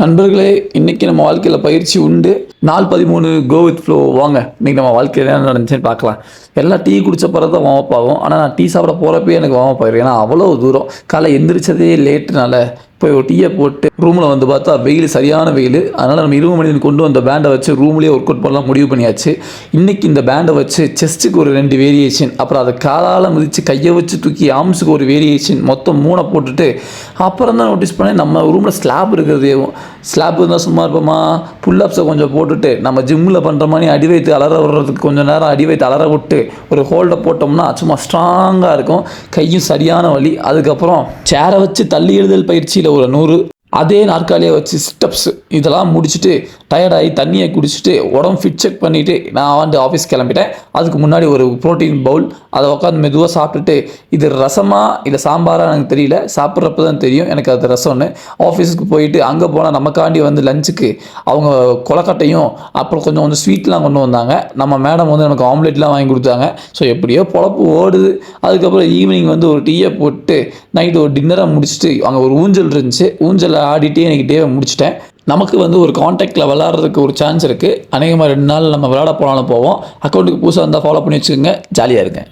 நண்பர்களே, இன்னைக்கு நம்ம வாழ்க்கையில் பயிற்சி உண்டு. நாள் 13 கோ வித் ஃப்ளோ வாங்க. இன்னைக்கு நம்ம வாழ்க்கையில் என்ன நடந்துச்சுன்னு பார்க்கலாம். எல்லாம் டீ குடிச்ச பிறகு தான் வார்ம் அப் ஆகும். ஆனால் நான் டீ சாப்பிட போகிறப்பயே எனக்கு வார்ம் அப் ஆயிரும். ஏன்னா அவ்வளோ தூரம் காலை எந்திரிச்சதே லேட்டுனால போய் ஒரு டீயை போட்டு ரூமில் வந்து பார்த்தா வெயில், சரியான வெயில். அதனால் நம்ம 20 மணி கொண்டு வந்த பேண்டை வச்சு ரூம்லேயே ஒர்க் அவுட் பண்ணலாம் முடிவு பண்ணியாச்சு. இன்றைக்கி இந்த பேண்டை வச்சு செஸ்ட்டுக்கு ஒரு 2 வேரியேஷன், அப்புறம் அதை காலால் மிதித்து கையை வச்சு தூக்கி ஆர்ம்ஸுக்கு ஒரு வேரியேஷன், மொத்தம் 3 போட்டுட்டு அப்புறம் தான் நோட்டீஸ் பண்ணேன் நம்ம ரூமில் ஸ்லாப் இருக்கிறதே. ஸ்லாப் இருந்தால் சும்மா இருப்போமா? புல்லப்ஸை கொஞ்சம் போட்டுட்டு நம்ம ஜிம்மில் பண்ணுற மாதிரி அடி வைத்து அலற விடுறதுக்கு கொஞ்சம் நேரம் அடி வைத்து அலற விட்டு ஒரு ஹோல்டை போட்டோம்னா சும்மா ஸ்ட்ராங்காக இருக்கும். கையும் சரியான வலி. அதுக்கப்புறம் சேரை வச்சு தள்ளி எழுதல் பயிற்சியில் ஒரு 100, அதே நாற்காலியை வச்சு சிட்டப்ஸ் இதெல்லாம் முடிச்சுட்டு டயர்டாகி தண்ணியை குடிச்சிட்டு உடம்பு ஃபிட் செக் பண்ணிவிட்டு நான் வந்து ஆஃபீஸ் கிளம்பிட்டேன். அதுக்கு முன்னாடி ஒரு ப்ரோட்டீன் பவுல் அதை உட்காந்து மெதுவாக சாப்பிட்டுட்டு, இது ரசமா இல்லை சாம்பாராக எனக்கு தெரியல, சாப்பிட்றப்ப தான் தெரியும் எனக்கு அது ரசம்னு. ஆஃபீஸுக்கு போயிட்டு அங்கே போனால் நமக்காண்டி வந்து லஞ்சுக்கு அவங்க கொலக்கட்டையும் அப்புறம் கொஞ்சம் ஸ்வீட்லாம் கொண்டு வந்தாங்க. நம்ம மேடம் வந்து எனக்கு ஆம்லேட்லாம் வாங்கி கொடுத்தாங்க. ஸோ எப்படியோ பொழப்பு ஓடுது. அதுக்கப்புறம் ஈவினிங் வந்து ஒரு டீயை போட்டு நைட்டு ஒரு டின்னரை முடிச்சுட்டு அங்கே ஒரு ஊஞ்சல் இருந்துச்சு, ஊஞ்சலை ஆடிட்டே எனக்கு டேவை முடிச்சிட்டேன். நமக்கு வந்து ஒரு காண்டாக்டில் விளாட்றதுக்கு ஒரு சான்ஸ் இருக்குது. அநேகமாக 2 நாள் நம்ம விளையாட போனாலும் போவோம். அக்கௌண்ட்டுக்கு புதுசாக இருந்தால் ஃபாலோ பண்ணி வச்சுக்கோங்க. ஜாலியாக இருங்க.